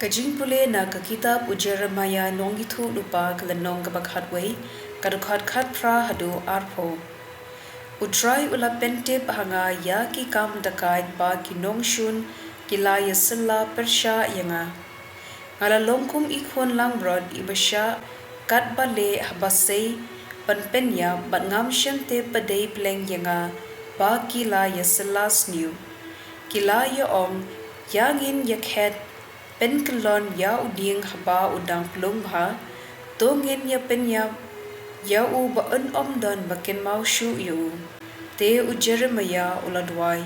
Ka jingpule na ka kitab u Jeremiah nongithu lupa kalanong kabaghatway kadukhat khat pra hadu arpo. Utray ula pentip hanga ya ki kam dakait ba ki nongshun kila yasilla persya yanga. Ngala longkum ikhon langrod ibasya kat bale habasay panpenya bat ngam syente paday pleng yanga ba kila yasilla sniu. Kila ya om yangin yakhet pen kelon ya uding haba udang plung ha tongin ya penya ya u ba en om don bakin mau shu yu te u Jeremiah uladwai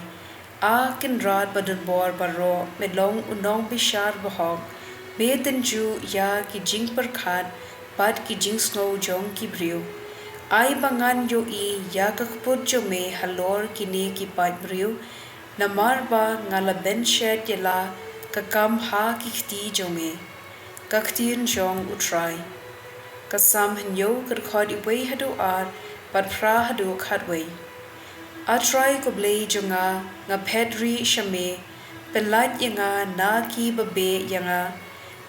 a kin rad badun bor baro melong unong bishar bohog me tenju ya ki jing perkhat pat ki jing snow jong ki briu ai bangan yo I ya ka khput jo me halor kini ki pat briu namar ba ngala ben shet yela kakam ha ki khti jo me ka ktien jong utrai kasam hanyo kar khod I wei hadu ar pat phra hadu khatwei a try ko Blei jonga nga pedri shame pelat yanga na ki babe yanga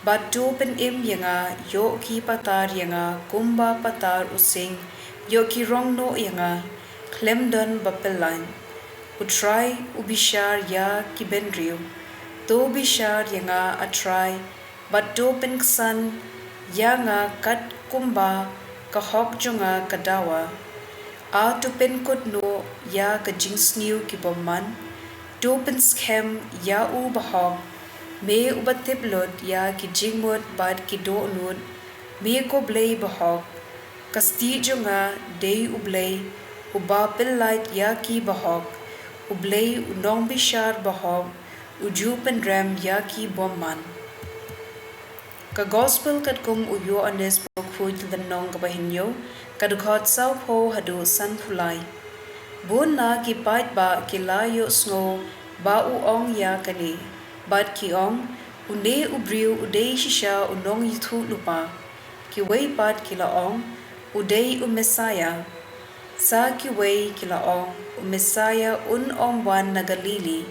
batu pen im yanga yo ki patar yanga kumba patar using yo ki rong no yanga klemdon bapelan utrai ubishar ya ki benriu to bishar yanga a try batu pen ksan yanga kat kumba ka hok jonga kadawa a tu pen kot no ya ka jing sniu ki bomman tu pen scam ya u bahog me ubatip lot ya ki jing mot bad ki do nun me ko Blei bahog kasti jonga dei u Blei uba pelait ya ki bahog u Blei unong bishar bahog uju pen ram ya ki bomman ka gospel kat kum uyo anes bokhuj lanong kabahinyo kadukhat saw po hadu san phulai bun na ki pat ba kilayo sngo ba u ong ya kani bat ki ong une ubriu udei shisha unong yithu lupa ki wei pat kila ong udei u Messiah sa ki wei kila ong u Messiah un ong wan na Galili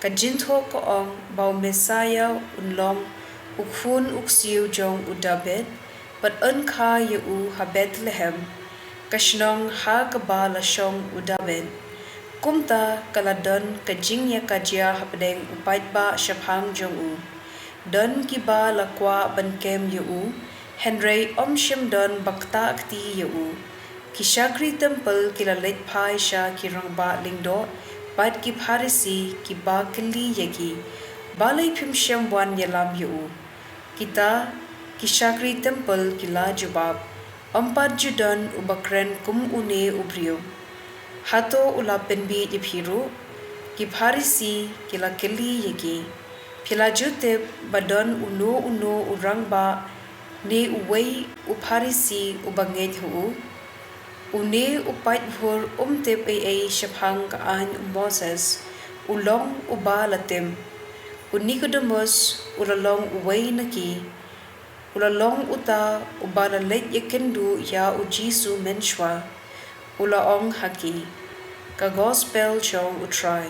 ka jintho ko ong ba u Messiah un long ukhun uksiu jong u David pat un kha ye u ha Bethlehem kashnong ha ka ba la shong u David kumta kaladon ka jingya ka jia hapdeng upait ba shaphang jong u don ki ba la kwa bankem ye u Henry omshim don bakta akti ye u ki shakri temple kila let phai sha ki rangba lingdo pat ki pharisi ki ba kli yegi balai phim shem wan yalam ye u kita ki shakri temple kila jubab ompat judon ubakren kum une ubriu hato ula penbi iphiru ki pharisi kila keli yegi kila jute badon uno urangba ne uwei upharisi ubanget hu une upait hur tep ai shaphang ka an Moses ulong uba latem Nicodemus ulalong uwei naki ulalong uta ubala let yekendu ya u Jisu menshwa ulaong haki ka gospel chong utrai